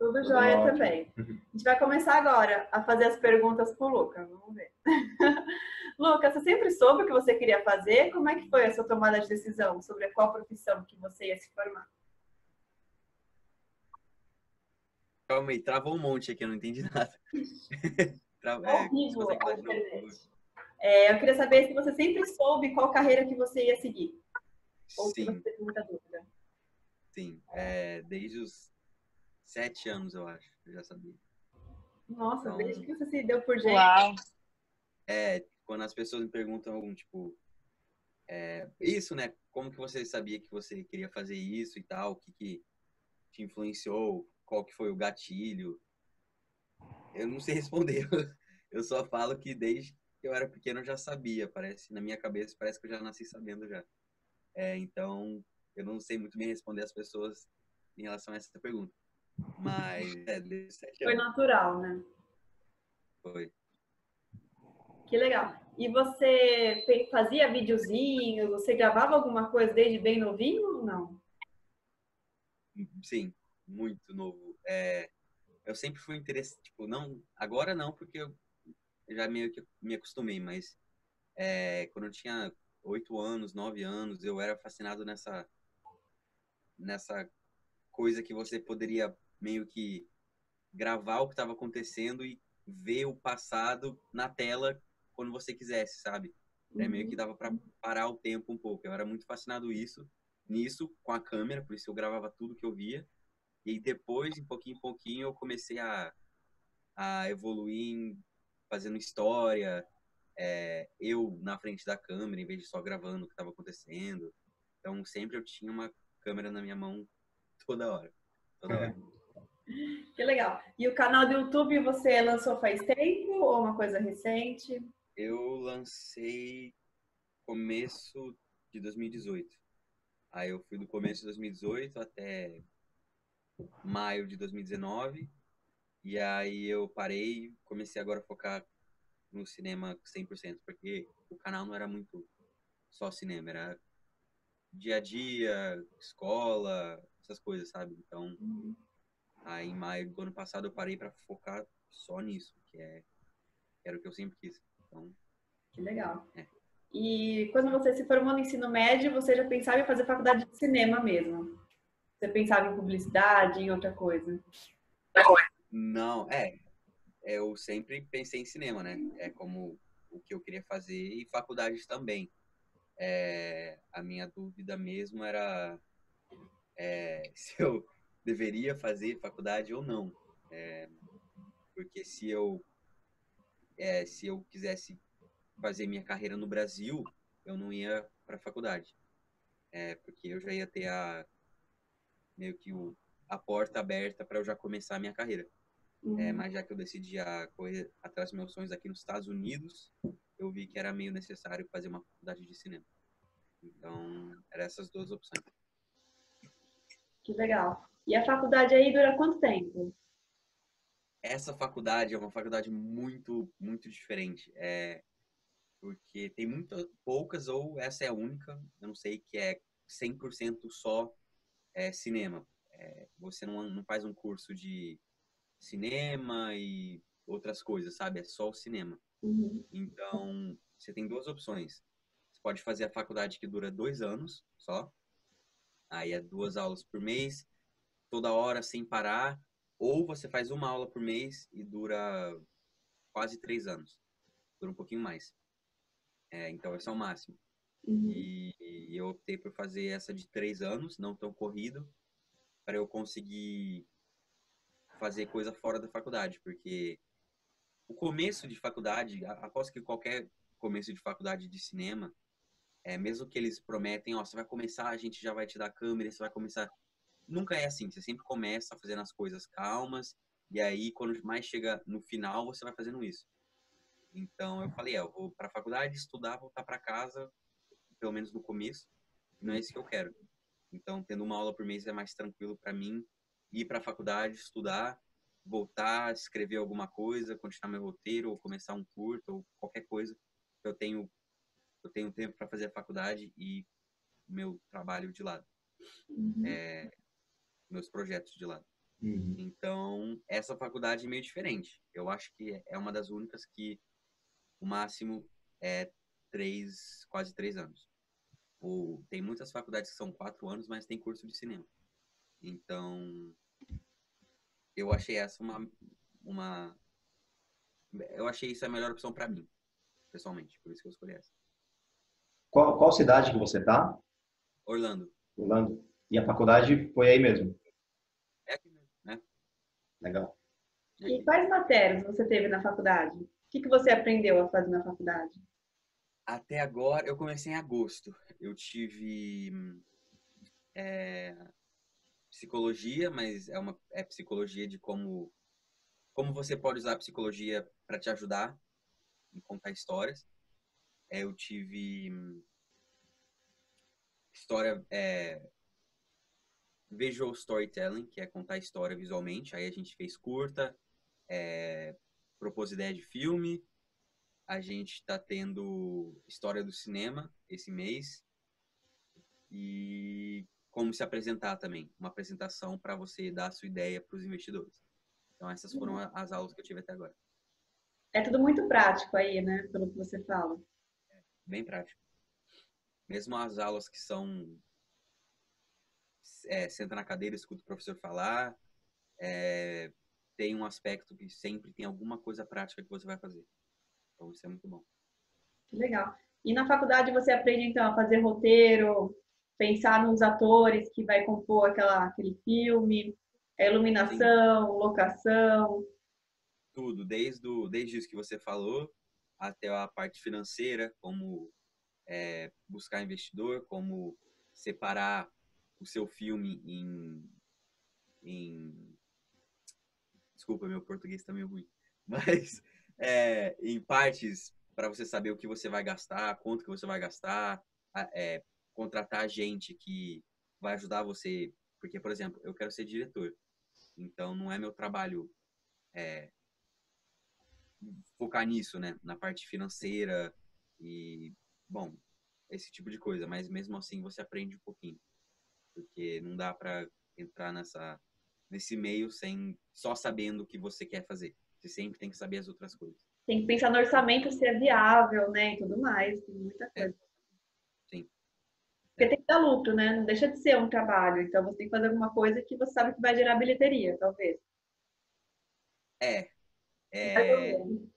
Tudo Tudo jóia ótimo. também. A gente vai começar agora a fazer as perguntas pro Lucas. Vamos ver. Lucas, você sempre soube o que você queria fazer? Como é que foi a sua tomada de decisão sobre qual profissão que você ia se formar? Calma aí, travou um monte aqui, eu não entendi nada. Ao Você vivo consegue a falar de novo, por internet. favor? Eu queria saber se você sempre soube qual carreira que você ia seguir. Ou se você Sim, teve muita dúvida. sim. Desde os 7 anos, eu acho, eu já sabia. Nossa, desde Então, que você se deu por gente. Uau! quando as pessoas me perguntam, tipo, isso, né? Como que você sabia que você queria fazer isso e tal? O que que te influenciou? Qual que foi o gatilho? Eu não sei responder. Eu só falo que desde que eu era pequeno eu já sabia. Parece, na minha cabeça, parece que eu já nasci sabendo já. Então, eu não sei muito bem responder as pessoas em relação a essa pergunta. Mas, desde 7 Foi anos. natural, né? Foi. Que legal. E você fazia videozinho? Você gravava alguma coisa desde bem novinho ou não? Sim, muito novo. Eu sempre fui interessado, tipo, não, agora não, porque eu já meio que me acostumei, mas quando eu tinha 8 anos, 9 anos, eu era fascinado nessa coisa que você poderia meio que gravar o que estava acontecendo e ver o passado na tela quando você quisesse, sabe? Meio que Uhum. dava para parar o tempo um pouco. Eu era muito fascinado nisso com a câmera, por isso eu gravava tudo que eu via. E depois, em pouquinho, eu comecei a evoluir fazendo história, eu na frente da câmera, em vez de só gravando o que estava acontecendo. Então, sempre eu tinha uma câmera na minha mão toda hora. Toda hora. Que legal. E o canal do YouTube você lançou faz tempo ou uma coisa recente? Eu lancei começo de 2018. Aí eu fui do começo de 2018 até maio de 2019. E aí eu parei e comecei agora a focar no cinema 100%, porque o canal não era muito só cinema, era dia a dia, escola, essas coisas, sabe? Então, aí em maio do ano passado eu parei para focar só nisso, era o que eu sempre quis. Então, Que legal. é. E quando você se formou no ensino médio, você já pensava em fazer faculdade de cinema mesmo? Você pensava em publicidade, em outra coisa? Não, eu sempre pensei em cinema, né? É como o que eu queria fazer e faculdade também. A minha dúvida mesmo era se eu deveria fazer faculdade ou não. Porque se eu quisesse fazer minha carreira no Brasil, eu não ia para a faculdade. Porque eu já ia ter meio que a porta aberta para eu já começar a minha carreira. Uhum. Mas já que eu decidi a correr atrás dos meus sonhos aqui nos Estados Unidos, eu vi que era meio necessário fazer uma faculdade de cinema. Então, eram essas duas opções. Que legal. E a faculdade aí dura quanto tempo? Essa faculdade é uma faculdade muito, muito diferente. Porque tem muitas, poucas, ou essa é a única, eu não sei, que é 100% só cinema. Você não faz um curso de cinema e outras coisas, sabe? É só o cinema. Uhum. Então, você tem duas opções. Você pode fazer a faculdade que dura 2 anos só, aí é 2 aulas por mês, toda hora sem parar, ou você faz uma aula por mês e dura quase 3 anos, dura um pouquinho mais. Então, esse é o máximo. Uhum. E eu optei por fazer essa de 3 anos, não tão corrido, para eu conseguir fazer coisa fora da faculdade, porque o começo de faculdade, aposto que qualquer começo de faculdade de cinema, mesmo que eles prometem, ó, você vai começar, a gente já vai te dar câmera, você vai começar. Nunca é assim, você sempre começa fazendo as coisas calmas, e aí quando mais chega no final, você vai fazendo isso. Então eu falei, eu vou para a faculdade, estudar, voltar para casa, pelo menos no começo, e não é isso que eu quero. Então, tendo uma aula por mês é mais tranquilo para mim ir para a faculdade, estudar, voltar, escrever alguma coisa, continuar meu roteiro, ou começar um curto, ou qualquer coisa. Eu tenho, eu tenho tempo para fazer a faculdade e meu trabalho de lado, Uhum. meus projetos de lado. Uhum. Então, essa faculdade é meio diferente. Eu acho que é uma das únicas que o máximo é quase 3 anos. Tem muitas faculdades que são 4 anos, mas tem curso de cinema. Então, eu achei essa uma, eu achei isso a melhor opção para mim, pessoalmente. Por isso que eu escolhi essa. Qual cidade que você tá? Orlando. Orlando? E a faculdade foi aí mesmo? É aqui mesmo, né? Legal. É E aqui. quais matérias você teve na faculdade? O que que você aprendeu a fazer na faculdade? Até agora, eu comecei em agosto. Eu tive é, psicologia, mas é psicologia de como você pode usar a psicologia para te ajudar em contar histórias. Eu tive história, visual storytelling, que é contar história visualmente. Aí a gente fez curta, propôs ideia de filme. A gente está tendo história do cinema esse mês e como se apresentar também, uma apresentação para você dar a sua ideia para os investidores. Então essas foram as aulas que eu tive até agora. É tudo muito prático aí, né? Pelo que você fala. Bem prático. Mesmo as aulas que são senta na cadeira, escuta o professor falar, tem um aspecto que sempre tem alguma coisa prática que você vai fazer. Então isso é muito bom. Que legal. E na faculdade você aprende, então, a fazer roteiro, pensar nos atores que vai compor aquele filme, a Sim, iluminação, locação. tudo, desde isso que você falou até a parte financeira, como buscar investidor, como separar o seu filme em desculpa, meu português está meio ruim, mas em partes para você saber o que você vai gastar, quanto que você vai gastar, contratar gente que vai ajudar você, porque, por exemplo, eu quero ser diretor, então não é meu trabalho focar nisso, né, na parte financeira e, bom, esse tipo de coisa, mas mesmo assim você aprende um pouquinho, porque não dá para entrar nesse meio sem só sabendo o que você quer fazer. Você sempre tem que saber as outras coisas. Tem que pensar no orçamento se é viável, né? E tudo mais. Tem muita É, coisa. sim. Porque É. tem que dar lucro, né? Não deixa de ser um trabalho. Então você tem que fazer alguma coisa que você sabe que vai gerar bilheteria, talvez. É, Mais ou é, menos.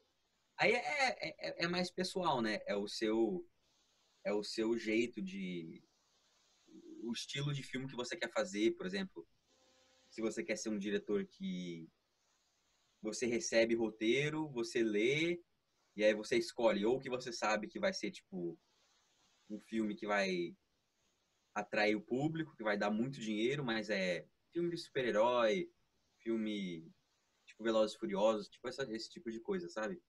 aí é mais pessoal, né? É o seu jeito o estilo de filme que você quer fazer, por exemplo, se você quer ser um diretor que você recebe roteiro, você lê e aí você escolhe ou que você sabe que vai ser tipo um filme que vai atrair o público, que vai dar muito dinheiro, mas é filme de super-herói, filme tipo Velozes e Furiosos, tipo esse tipo de coisa, sabe?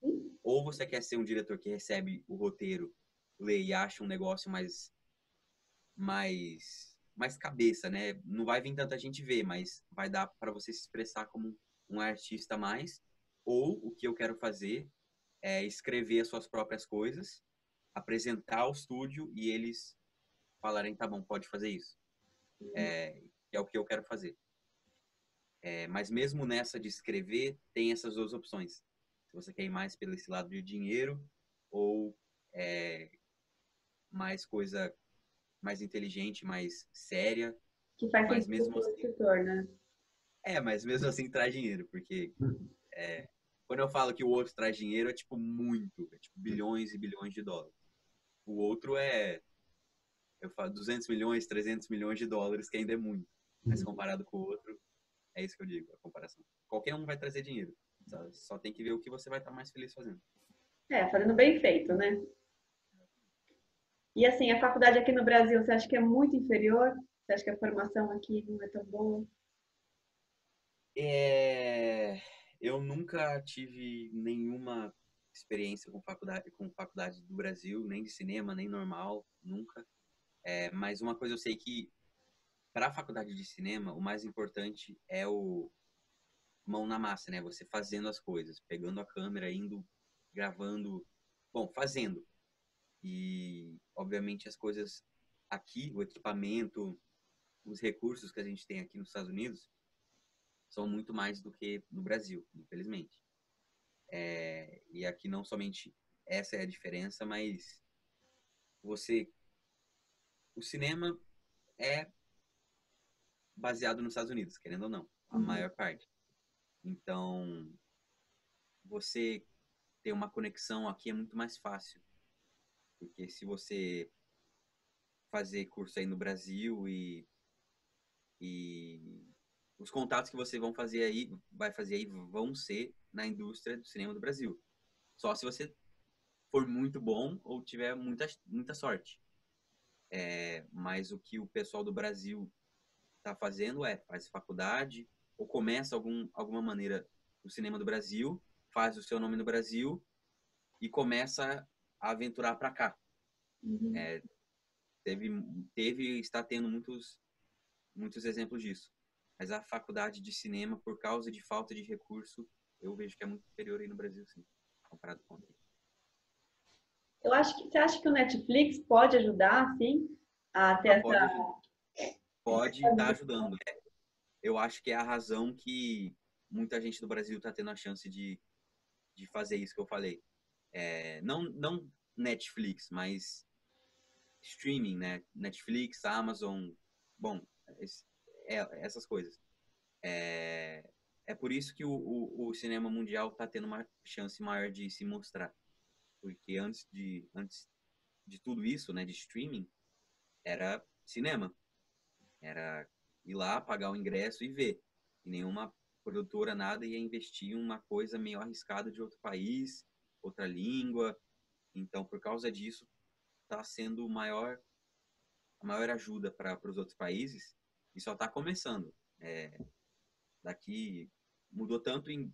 Ou você quer ser um diretor que recebe o roteiro, lê e acha um negócio mais cabeça, né? Não vai vir tanta gente ver, mas vai dar para você se expressar como um artista a mais. Ou o que eu quero fazer é escrever as suas próprias coisas, apresentar ao estúdio e eles falarem, tá bom, pode fazer isso. Que é o que eu quero fazer. Mas mesmo nessa de escrever, tem essas duas opções. Se você quer ir mais pelo esse lado de dinheiro ou é, mais coisa mais inteligente, mais séria, Que faz mas sentido mesmo para o assim, escritor, né? mas mesmo assim traz dinheiro, porque quando eu falo que o outro traz dinheiro, é tipo muito, é tipo bilhões e bilhões de dólares. O outro eu falo 200 milhões, 300 milhões de dólares, que ainda é muito. Mas comparado com o outro, é isso que eu digo, a comparação. Qualquer um vai trazer dinheiro. Só tem que ver o que você vai estar mais feliz fazendo. É, fazendo bem feito, né? E assim, a faculdade aqui no Brasil, você acha que é muito inferior? Você acha que a formação aqui não é tão boa? Eu nunca tive nenhuma experiência com faculdade do Brasil, nem de cinema, nem normal, nunca. Mas uma coisa eu sei que para a faculdade de cinema, o mais importante é o mão na massa, né? Você fazendo as coisas, pegando a câmera, indo, gravando, bom, fazendo. E, obviamente, as coisas aqui, o equipamento, os recursos que a gente tem aqui nos Estados Unidos, são muito mais do que no Brasil, infelizmente. E aqui não somente essa é a diferença, mas o cinema é baseado nos Estados Unidos, querendo ou não, a Uhum. maior parte. Então, você ter uma conexão aqui é muito mais fácil, porque se você fazer curso aí no Brasil e os contatos que você vai fazer aí vão ser na indústria do cinema do Brasil. Só se você for muito bom ou tiver muita sorte. Mas o que o pessoal do Brasil está fazendo faz faculdade ou começa alguma maneira o cinema do Brasil, faz o seu nome no Brasil e começa a aventurar para cá. Uhum. Está tendo muitos exemplos disso. Mas a faculdade de cinema, por causa de falta de recurso, eu vejo que é muito superior aí no Brasil, sim, comparado com aqui. Você acha que o Netflix pode ajudar, assim, a ter Pode estar ajudando. Eu acho que é a razão que muita gente do Brasil está tendo a chance de fazer isso que eu falei. Não Netflix, mas streaming, né? Netflix, Amazon, bom, essas coisas. É por isso que o cinema mundial está tendo uma chance maior de se mostrar. Porque antes de tudo isso, né, de streaming, era cinema. Era ir lá, pagar o ingresso e ver. E nenhuma produtora, nada, ia investir em uma coisa meio arriscada de outro país, outra língua. Então, por causa disso, está sendo a maior ajuda para os outros países e só está começando. Daqui mudou tanto em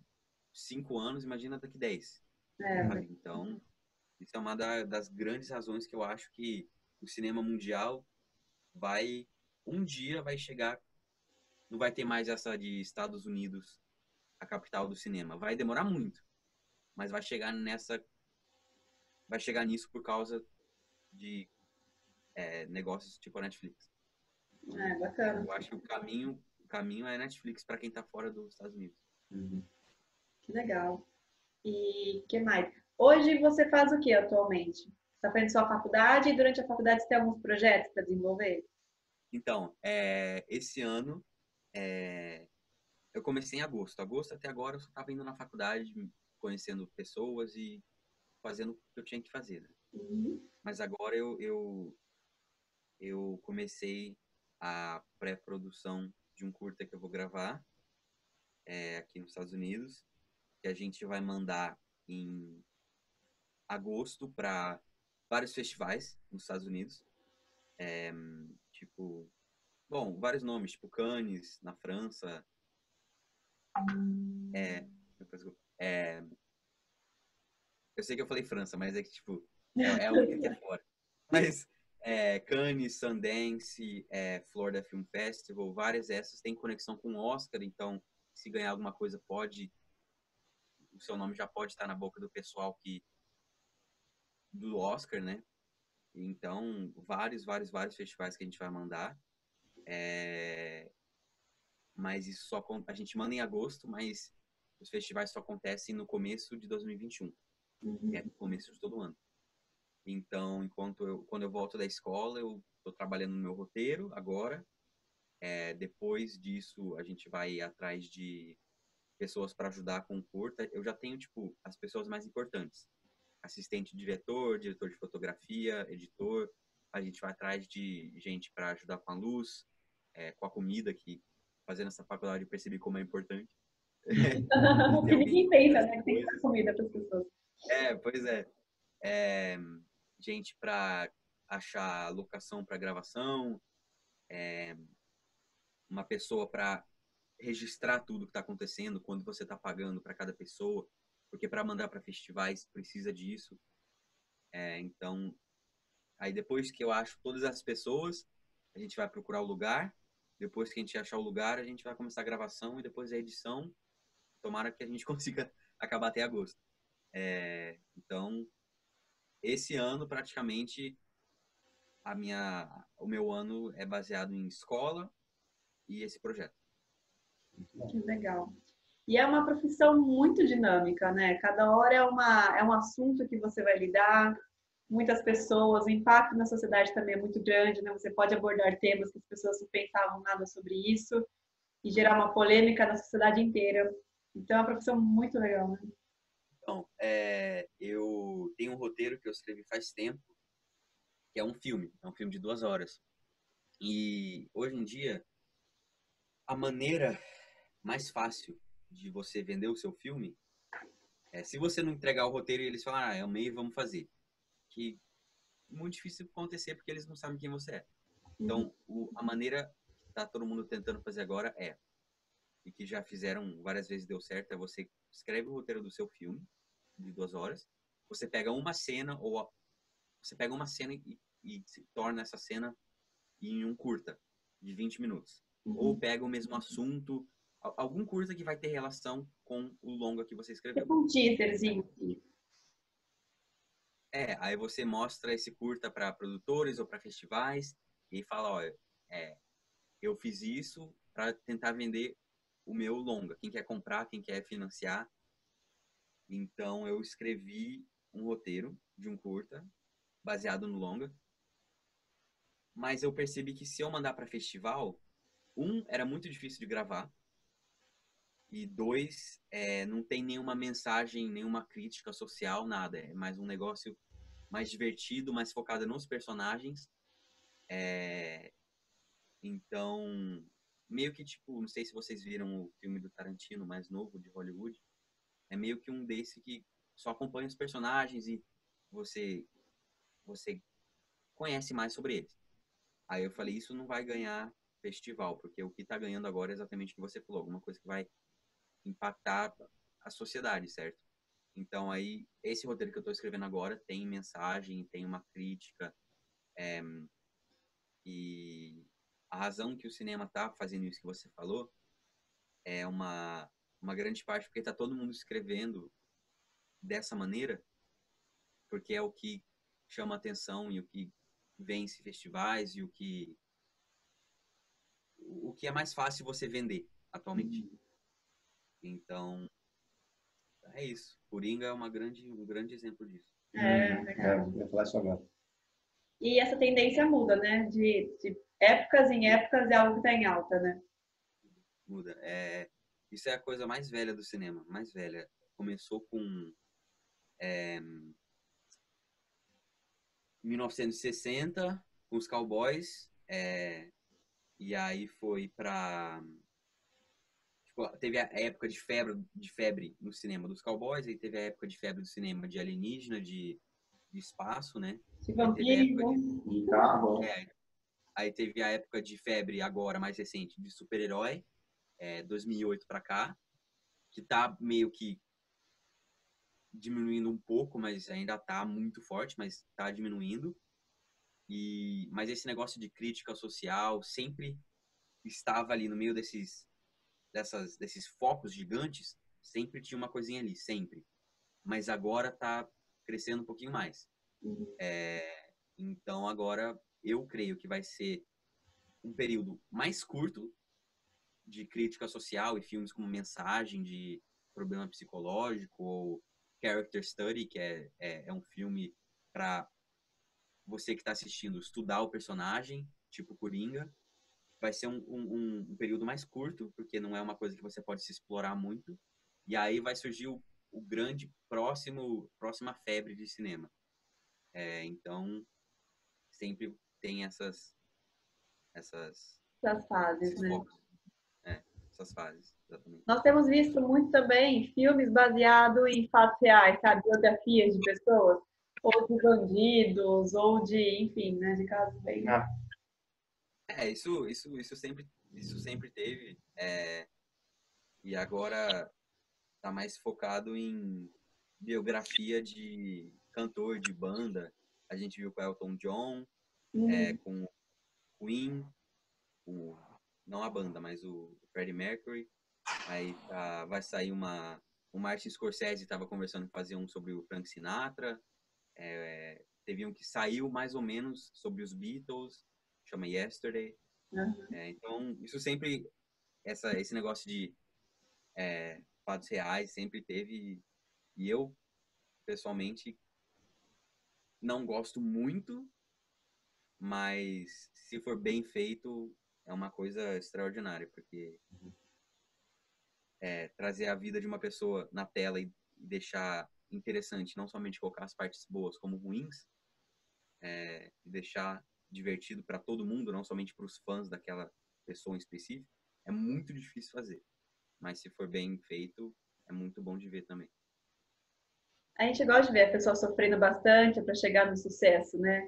5 anos, imagina daqui 10. é, Sabe? Então, isso é uma das grandes razões que eu acho que o cinema mundial um dia vai chegar, não vai ter mais essa de Estados Unidos, a capital do cinema. Vai demorar muito, mas vai chegar nisso por causa de negócios tipo a Netflix. bacana. Eu acho que o caminho é Netflix para quem está fora dos Estados Unidos. Uhum. Que legal. E que mais? Hoje você faz o que atualmente? Você está fazendo sua faculdade e durante a faculdade você tem alguns projetos para desenvolver? Então, esse ano, eu comecei em agosto. Agosto até agora eu só estava indo na faculdade, conhecendo pessoas e fazendo o que eu tinha que fazer, né? Uhum. Mas agora eu comecei a pré-produção de um curta que eu vou gravar aqui nos Estados Unidos, que a gente vai mandar em agosto para vários festivais nos Estados Unidos. Tipo, bom, vários nomes, tipo Cannes, na França. É, é, eu sei que eu falei França, mas é que, tipo, é a única que é fora. Mas Cannes, Sundance, Florida Film Festival, várias dessas têm conexão com o Oscar, então, se ganhar alguma coisa, o seu nome já pode estar na boca do pessoal do Oscar, né? Então, vários festivais que a gente vai mandar. Mas a gente manda em agosto, mas os festivais só acontecem no começo de 2021, que é Uhum. o começo de todo ano. Então, quando eu volto da escola, eu estou trabalhando no meu roteiro agora. Depois disso, a gente vai atrás de pessoas para ajudar com o curta. Eu já tenho, tipo, as pessoas mais importantes. Assistente de diretor, diretor de fotografia, editor. A gente vai atrás de gente para ajudar com a luz, com a comida, que fazendo essa faculdade eu percebi como é importante. De ter Que alguém que ninguém cuida pensa, dessas né? Que tem que dar coisas. comida para as pessoas. Pois é. É, gente para achar locação para gravação, uma pessoa para registrar tudo que está acontecendo, quando você está pagando para cada pessoa, porque para mandar para festivais precisa disso. Então, aí depois que eu acho todas as pessoas, a gente vai procurar o lugar. Depois que a gente achar o lugar, a gente vai começar a gravação e depois a edição. Tomara que a gente consiga acabar até agosto. Então, esse ano praticamente o meu ano é baseado em escola e esse projeto. Que legal. E é uma profissão muito dinâmica, né? Cada hora é um assunto que você vai lidar, muitas pessoas, o impacto na sociedade também é muito grande, né? Você pode abordar temas que as pessoas não pensavam nada sobre isso e gerar uma polêmica na sociedade inteira. Então é uma profissão muito legal, né? Então, eu tenho um roteiro que eu escrevi faz tempo, que é um filme de 2 horas. E hoje em dia, a maneira mais fácil de você vender o seu filme é se você não entregar o roteiro e eles falarem, é o meio, vamos fazer. Que é muito difícil acontecer porque eles não sabem quem você é. Uhum. Então, a maneira que tá todo mundo tentando fazer agora e que já fizeram várias vezes deu certo, é você escreve o roteiro do seu filme de 2 horas, você pega uma cena você pega uma cena e se torna essa cena em um curta de 20 minutos. Ou Uhum. pega o mesmo assunto, algum curta que vai ter relação com o longa que você escreveu. Tipo um teaserzinho. Aí você mostra esse curta para produtores ou para festivais e fala, olha, eu fiz isso para tentar vender o meu longa. Quem quer comprar, quem quer financiar. Então eu escrevi um roteiro de um curta baseado no longa, mas eu percebi que se eu mandar para festival, era muito difícil de gravar e dois, não tem nenhuma mensagem, nenhuma crítica social, nada. É mais um negócio mais divertido, mais focado nos personagens. Então, meio que tipo, não sei se vocês viram o filme do Tarantino mais novo de Hollywood, é meio que um desse que só acompanha os personagens e você você conhece mais sobre eles. Aí eu falei, isso não vai ganhar festival, porque o que está ganhando agora é exatamente o que você falou, alguma coisa que vai impactar a sociedade, certo? Então aí, esse roteiro que eu estou escrevendo agora tem mensagem, tem uma crítica, e a razão que o cinema está fazendo isso que você falou é uma grande parte porque está todo mundo escrevendo dessa maneira, porque é o que chama atenção e o que vence festivais e o que é mais fácil você vender atualmente. Então, é isso. Coringa é um grande exemplo disso. Legal. Eu ia falar isso agora. E essa tendência muda, né? De épocas em épocas é algo que está em alta, né? Muda. Isso é a coisa mais velha do cinema, mais velha. Começou com 1960, com os Cowboys, e aí foi pra. Tipo, teve a época de febre no cinema dos Cowboys, aí teve a época de febre do cinema de alienígena, de espaço, né? De Aí teve a época vampiro. De carro, é, aí teve a época de febre agora mais recente de super-herói, 2008 pra cá, que tá meio que diminuindo um pouco, mas ainda tá muito forte, mas tá diminuindo. Mas esse negócio de crítica social sempre estava ali no meio desses focos gigantes, sempre tinha uma coisinha ali, sempre. Mas agora tá crescendo um pouquinho mais. Então agora eu creio que vai ser um período mais curto de crítica social e filmes como Mensagem de problema psicológico ou Character Study, que é um filme para você que está assistindo estudar o personagem, tipo Coringa. Vai ser um período mais curto, porque não é uma coisa que você pode se explorar muito. E aí vai surgir o grande próxima febre de cinema. Então, sempre tem essas, Das fases, esses né? focos, essas fases, exatamente. Nós temos visto muito também filmes baseados em fatos reais, sabe? Biografias de pessoas, ou de bandidos, ou de, enfim, né? De casos bem. ah, Isso sempre teve. E agora tá mais focado em biografia de cantor, de banda. A gente viu com Elton John, Uhum. com Queen, não a banda, mas o Freddie Mercury. Aí vai sair o Martin Scorsese estava conversando em fazer um sobre o Frank Sinatra. Teve um que saiu mais ou menos sobre os Beatles, chama Yesterday. Então, isso sempre esse negócio de fatos reais sempre teve, e eu, pessoalmente, não gosto muito, mas se for bem feito, é uma coisa extraordinária, porque trazer a vida de uma pessoa na tela e deixar interessante, não somente colocar as partes boas como ruins, e deixar divertido para todo mundo, não somente para os fãs daquela pessoa em específico, é muito difícil fazer. Mas se for bem feito, é muito bom de ver também. A gente gosta de ver a pessoa sofrendo bastante para chegar no sucesso, né?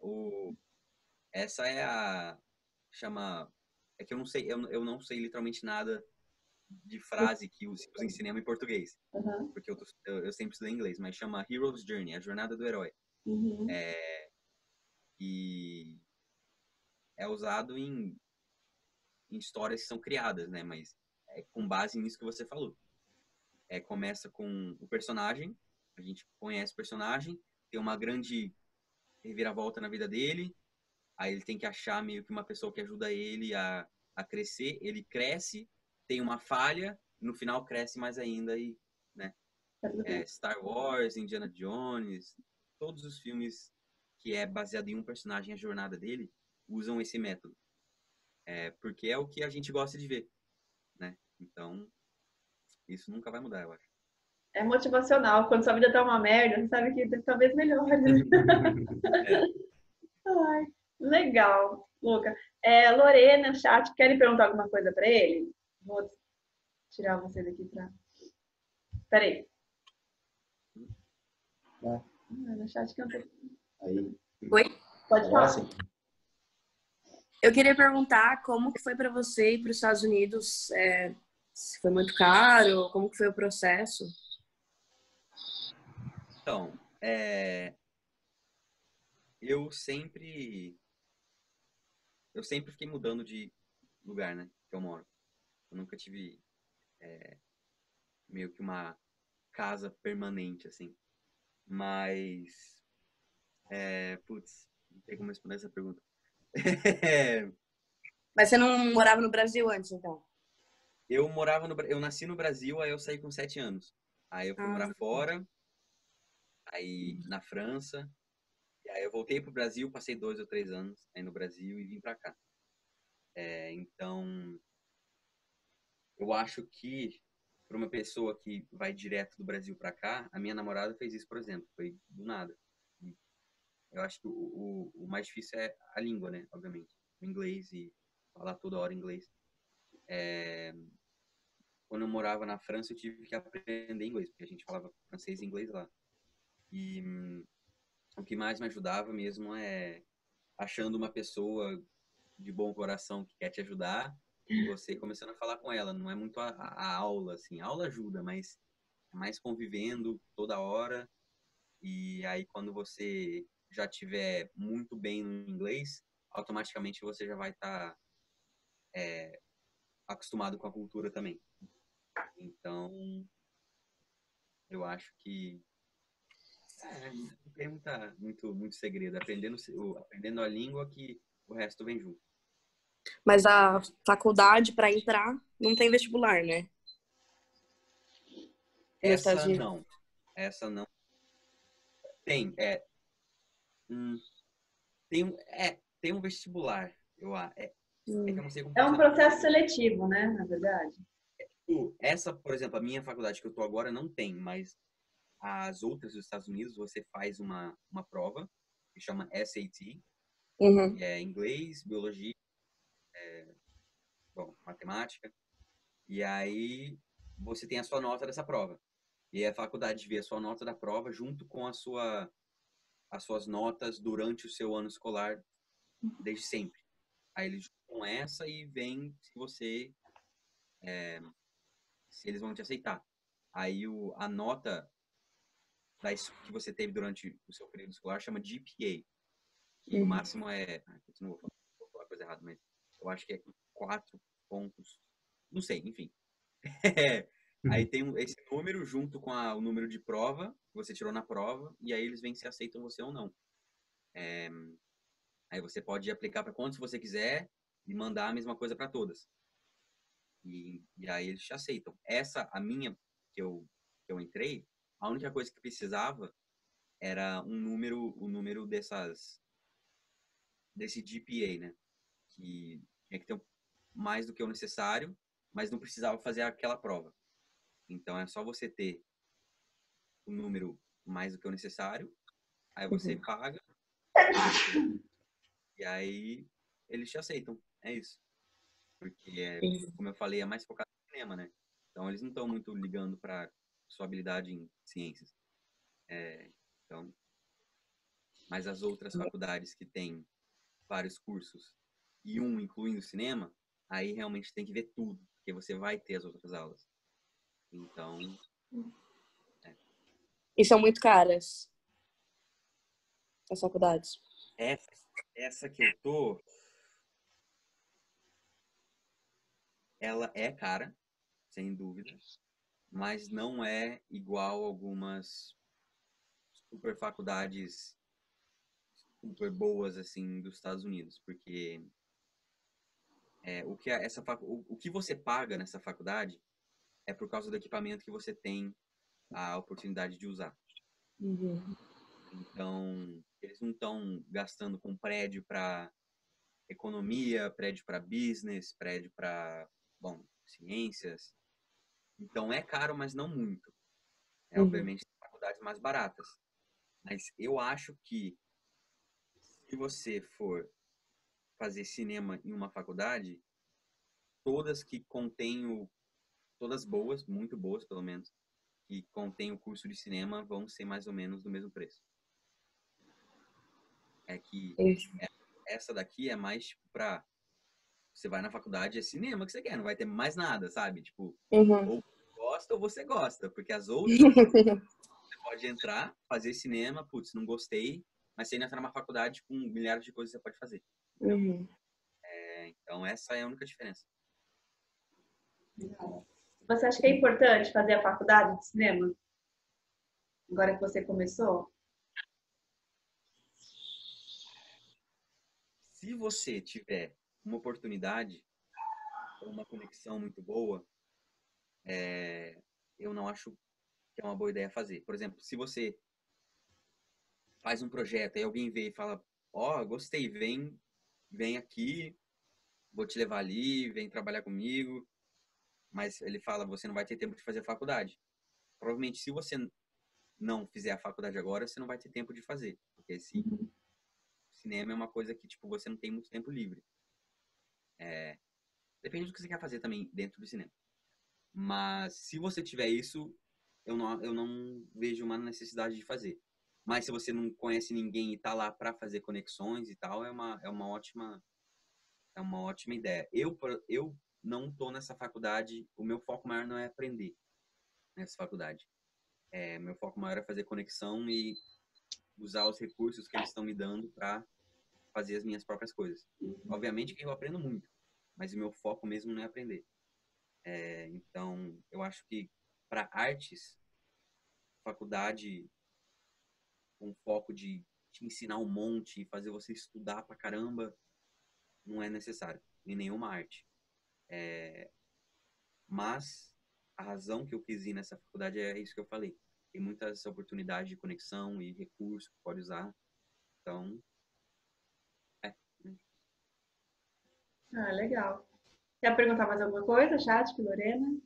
Lu. Essa é a chama é que eu não sei, eu não sei literalmente nada de frase que se usa em cinema em português, Uhum. porque eu sempre estudei inglês, mas chama Hero's Journey, a jornada do herói. Uhum. E é usado em histórias que são criadas, né? Mas com base nisso que você falou. Começa com o personagem, a gente conhece o personagem, tem uma grande reviravolta na vida dele, aí ele tem que achar meio que uma pessoa que ajuda ele a crescer, ele cresce, tem uma falha, no final cresce mais ainda e, né? Star Wars, Indiana Jones, todos os filmes que é baseado em um personagem, a jornada dele, usam esse método. Porque é o que a gente gosta de ver, né? Então, isso nunca vai mudar, eu acho. É motivacional. Quando sua vida tá uma merda, você sabe que talvez melhore. Ai, legal, Luca. Lorena, chat, querem perguntar alguma coisa para ele? Vou tirar você daqui para. Peraí. No chat que eu tô... Aí. Oi? Pode falar. Sim. Eu queria perguntar como que foi para você ir para os Estados Unidos, se foi muito caro, como que foi o processo? Então, eu sempre fiquei mudando de lugar, né, que eu moro. Eu nunca tive meio que uma casa permanente, assim. Mas, putz, não sei como responder essa pergunta. Mas você não morava no Brasil antes, então? Eu nasci no Brasil, aí eu saí com 7 anos. Aí eu fui morar fora, aí na França. E aí eu voltei pro Brasil, passei 2 ou 3 anos aí no Brasil e vim pra cá. Então, eu acho que para uma pessoa que vai direto do Brasil pra cá, a minha namorada fez isso, por exemplo, foi do nada. E eu acho que o mais difícil é a língua, né? Obviamente, o inglês e falar toda hora inglês. Quando eu morava na França, eu tive que aprender inglês, porque a gente falava francês e inglês lá. E o que mais me ajudava mesmo é achando uma pessoa de bom coração que quer te ajudar e você começando a falar com ela. Não é muito a aula, assim. A aula ajuda, mas é mais convivendo toda hora. E aí, quando você já tiver muito bem no inglês, automaticamente você já vai estar acostumado com a cultura também. Então, eu acho que não tem muito segredo. Aprendendo a língua que o resto vem junto. Mas a faculdade para entrar não tem vestibular, né? Nos Estados Unidos. Essa não. Tem, tem um vestibular. Que eu não sei como É um funciona. processo seletivo, né? Na verdade. Essa, por exemplo, a minha faculdade que eu tô agora não tem, mas as outras dos Estados Unidos você faz uma prova que chama SAT, que é inglês, biologia, matemática, e aí você tem a sua nota dessa prova. E a faculdade vê a sua nota da prova junto com as suas notas durante o seu ano escolar desde sempre. Aí eles juntam essa e veem se eles vão te aceitar. Aí a nota que você teve durante o seu período escolar chama GPA, que o máximo não vou falar coisa errada, mas eu acho que é 4 pontos, não sei, enfim. Aí tem esse número junto com o número de prova que você tirou na prova, e aí eles veem se aceitam você ou não. Aí você pode aplicar para quantos você quiser, e mandar a mesma coisa para todas. E aí eles te aceitam. Essa, a minha, que eu entrei, a única coisa que precisava era o número desse GPA, né? Que tinha que ter mais do que o necessário, mas não precisava fazer aquela prova. Então, é só você ter o número mais do que o necessário, aí você paga, e aí eles te aceitam. É isso. Porque, como eu falei, é mais focado no cinema, né? Então, eles não estão muito ligando para sua habilidade em ciências. Então, mas as outras faculdades que têm vários cursos e incluindo cinema, aí realmente tem que ver tudo, porque você vai ter as outras aulas. Então, E são muito caras as faculdades. essa que eu tô, ela é cara, sem dúvida, mas não é igual algumas super faculdades super boas assim dos Estados Unidos, porque o que você paga nessa faculdade é por causa do equipamento que você tem a oportunidade de usar. Uhum. Então, eles não estão gastando com prédio para economia, prédio para business, prédio para, bom, ciências. Então, é caro, mas não muito. Obviamente, tem faculdades mais baratas. Mas eu acho que se você for fazer cinema em uma faculdade, todas que contêm todas boas, muito boas pelo menos, que contêm o curso de cinema vão ser mais ou menos do mesmo preço. É que essa daqui é mais tipo pra... Você vai na faculdade, é cinema que você quer, não vai ter mais nada, sabe? Tipo, ou gosta ou você gosta, porque as outras você pode entrar, fazer cinema, putz, não gostei, mas você ainda tá numa faculdade com milhares de coisas que você pode fazer. Então essa é a única diferença. Você acha que é importante fazer a faculdade de cinema? Agora que você começou? Se você tiver uma oportunidade ou uma conexão muito boa, eu não acho que é uma boa ideia fazer. Por exemplo, se você faz um projeto e alguém vê e fala, ó, gostei, vem aqui, vou te levar ali, vem trabalhar comigo, mas ele fala, você não vai ter tempo de fazer a faculdade. Provavelmente, se você não fizer a faculdade agora, você não vai ter tempo de fazer, porque esse cinema é uma coisa que, tipo, você não tem muito tempo livre. Depende do que você quer fazer também dentro do cinema. Mas se você tiver isso, eu não vejo uma necessidade de fazer. Mas se você não conhece ninguém e tá lá para fazer conexões e tal, é uma ótima ideia. Eu não tô nessa faculdade, o meu foco maior não é aprender nessa faculdade. Meu foco maior é fazer conexão e usar os recursos que eles estão me dando para fazer as minhas próprias coisas. Obviamente que eu aprendo muito, mas o meu foco mesmo não é aprender. Então, eu acho que para artes, faculdade com foco de te ensinar um monte e fazer você estudar pra caramba, não é necessário em nenhuma arte. Mas a razão que eu quis ir nessa faculdade é isso que eu falei. Tem muitas oportunidades de conexão e recurso que pode usar. Então, Ah, legal. Quer perguntar mais alguma coisa, chat, Lorena?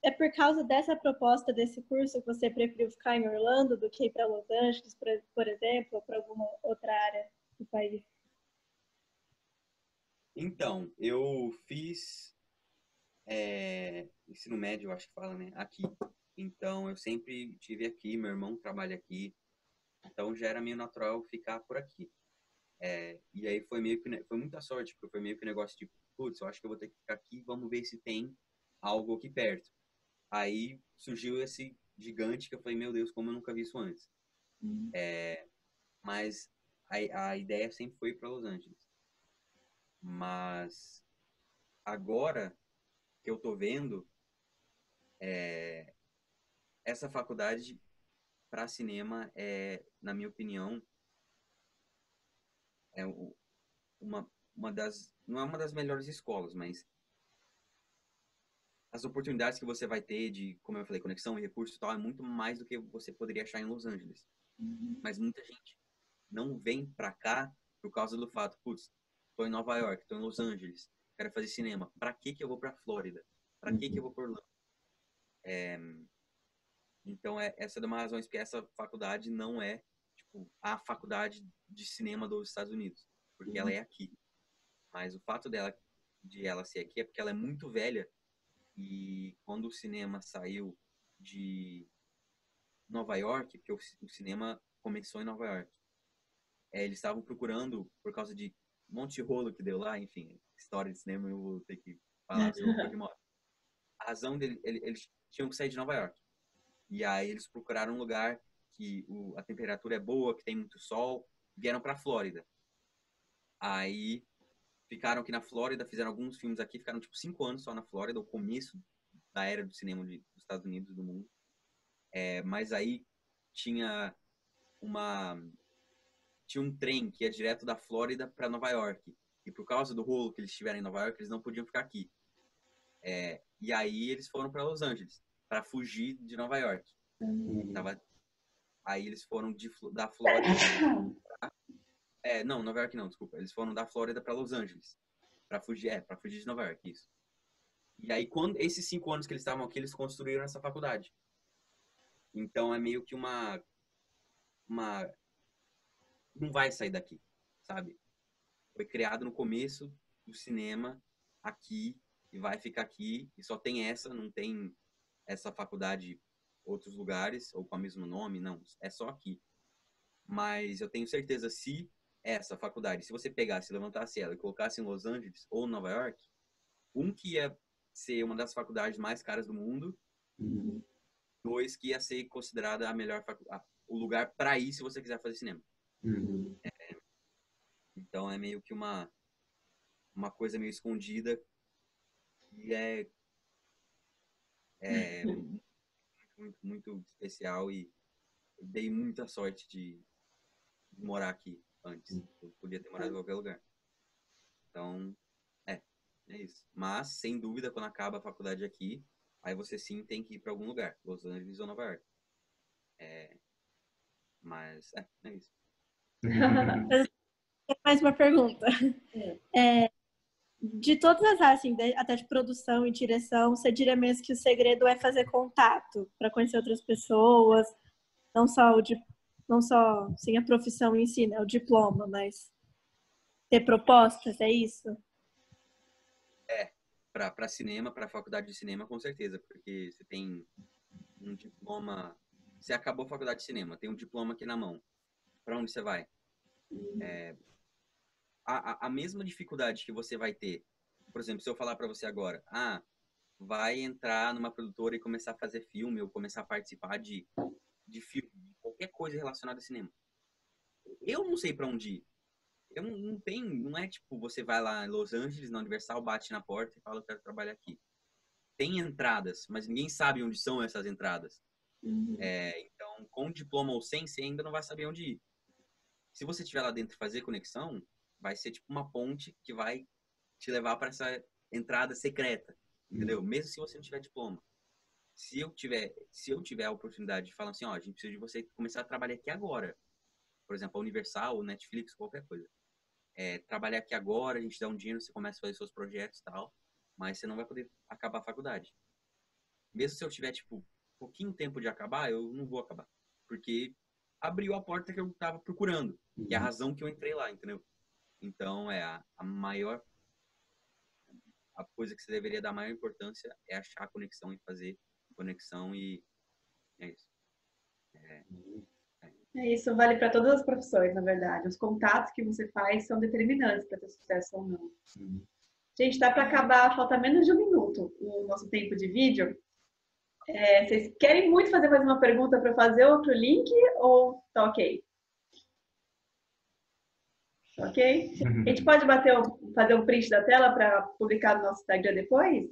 É por causa dessa proposta desse curso que você preferiu ficar em Orlando do que ir para Los Angeles, por exemplo, ou para alguma outra área do país? então eu fiz ensino médio, eu acho que fala, né? Aqui. Então, eu sempre tive aqui, meu irmão trabalha aqui. Então, já era meio natural ficar por aqui. E aí foi muita sorte, porque foi meio que um negócio de, putz, eu acho que eu vou ter que ficar aqui, vamos ver se tem algo aqui perto. Aí surgiu esse gigante que eu falei, meu Deus, como eu nunca vi isso antes. Mas a ideia sempre foi para Los Angeles. Mas agora que eu tô vendo, essa faculdade para cinema na minha opinião, é uma das, não é uma das melhores escolas, mas as oportunidades que você vai ter de, como eu falei, conexão e recurso e tal, é muito mais do que você poderia achar em Los Angeles. Mas muita gente não vem pra cá por causa do fato, putz, tô em Nova York, tô em Los Angeles, quero fazer cinema. Pra que eu vou pra Flórida? Pra que eu vou por Orlando? Então, essa é uma razão porque essa faculdade não é, tipo, a faculdade de cinema dos Estados Unidos. Porque ela é aqui. Mas o fato de ela ser aqui é porque ela é muito velha. E quando o cinema saiu de Nova York, porque o cinema começou em Nova York, eles estavam procurando, por causa de um monte de rolo que deu lá, enfim, história de cinema eu vou ter que falar sobre o que mostra. A razão dele, eles tinham que sair de Nova York. E aí eles procuraram um lugar que a temperatura é boa, que tem muito sol, vieram para a Flórida. Aí ficaram aqui na Flórida, fizeram alguns filmes aqui, ficaram tipo 5 anos só na Flórida, o começo da era do cinema dos Estados Unidos e do mundo. Mas aí tinha um trem que ia direto da Flórida para Nova York. E por causa do rolo que eles tiveram em Nova York, eles não podiam ficar aqui. E aí eles foram para Los Angeles, para fugir de Nova York. Aí eles foram da Flórida não, Nova York não, desculpa. Eles foram da Flórida para Los Angeles. Para fugir de Nova York, isso. E aí, quando esses 5 anos que eles estavam aqui, eles construíram essa faculdade. Então, é meio que não vai sair daqui, sabe? Foi criado no começo do cinema aqui e vai ficar aqui. E só tem essa, não tem essa faculdade em outros lugares ou com o mesmo nome, não. É só aqui. Mas eu tenho certeza, se essa faculdade, se você pegasse, levantasse ela e colocasse em Los Angeles ou Nova York, que ia ser uma das faculdades mais caras do mundo, 2, que ia ser considerada a melhor faculdade, o lugar para ir se você quiser fazer cinema. Então é meio que uma coisa meio escondida e é muito, muito especial, e eu dei muita sorte de morar aqui antes. Eu podia ter morado em qualquer lugar. Então, é isso. Mas, sem dúvida, quando acaba a faculdade aqui, aí você sim tem que ir para algum lugar, Los Angeles ou Nova York. Mas, é isso. Mais uma pergunta. De todas as áreas, assim, até de produção e direção, você diria mesmo que o segredo é fazer contato para conhecer outras pessoas, não só sim, a profissão em si, né, o diploma, mas ter propostas, é isso? Para cinema, para faculdade de cinema, com certeza, porque você tem um diploma, você acabou a faculdade de cinema, tem um diploma aqui na mão. Para onde você vai? A mesma dificuldade que você vai ter, por exemplo, se eu falar para você agora, vai entrar numa produtora e começar a fazer filme ou começar a participar de filme, de qualquer coisa relacionada a cinema. Eu não sei para onde ir. Eu não é tipo, você vai lá em Los Angeles, na Universal, bate na porta e fala, eu quero trabalhar aqui. Tem entradas, mas ninguém sabe onde são essas entradas. Então, com diploma ou sem, você ainda não vai saber onde ir. Se você estiver lá dentro e fazer conexão, vai ser tipo uma ponte que vai te levar para essa entrada secreta, entendeu? Mesmo se você não tiver diploma. Se eu tiver a oportunidade de falar assim, a gente precisa de você começar a trabalhar aqui agora. Por exemplo, a Universal, Netflix, qualquer coisa. Trabalhar aqui agora, a gente dá um dinheiro, você começa a fazer seus projetos e tal, mas você não vai poder acabar a faculdade. Mesmo se eu tiver, tipo, pouquinho tempo de acabar, eu não vou acabar. Porque abriu a porta que eu tava procurando, que é a razão que eu entrei lá, entendeu? Então, a coisa que você deveria dar maior importância é achar a conexão e fazer conexão, e é isso. Isso vale para todas as profissões, na verdade. Os contatos que você faz são determinantes para ter sucesso ou não. Gente, dá para acabar, falta menos de 1 minuto o nosso tempo de vídeo. Vocês querem muito fazer mais uma pergunta para fazer outro link ou tá ok? Ok? A gente pode fazer um print da tela para publicar no nosso Instagram depois?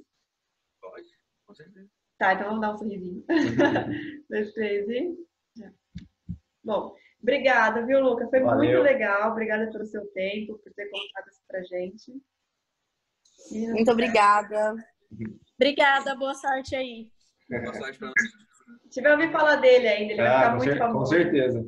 Pode, com certeza. Tá, então vamos dar um sorrisinho. 2, 3 e... Bom, Obrigada, viu, Luca? Foi Valeu. muito legal. Obrigada pelo seu tempo, por ter contado isso pra gente. Muito obrigada. Obrigada, boa sorte aí. Boa sorte pra Se tiver ouvir falar dele ainda, ele vai ficar muito com famoso. certeza.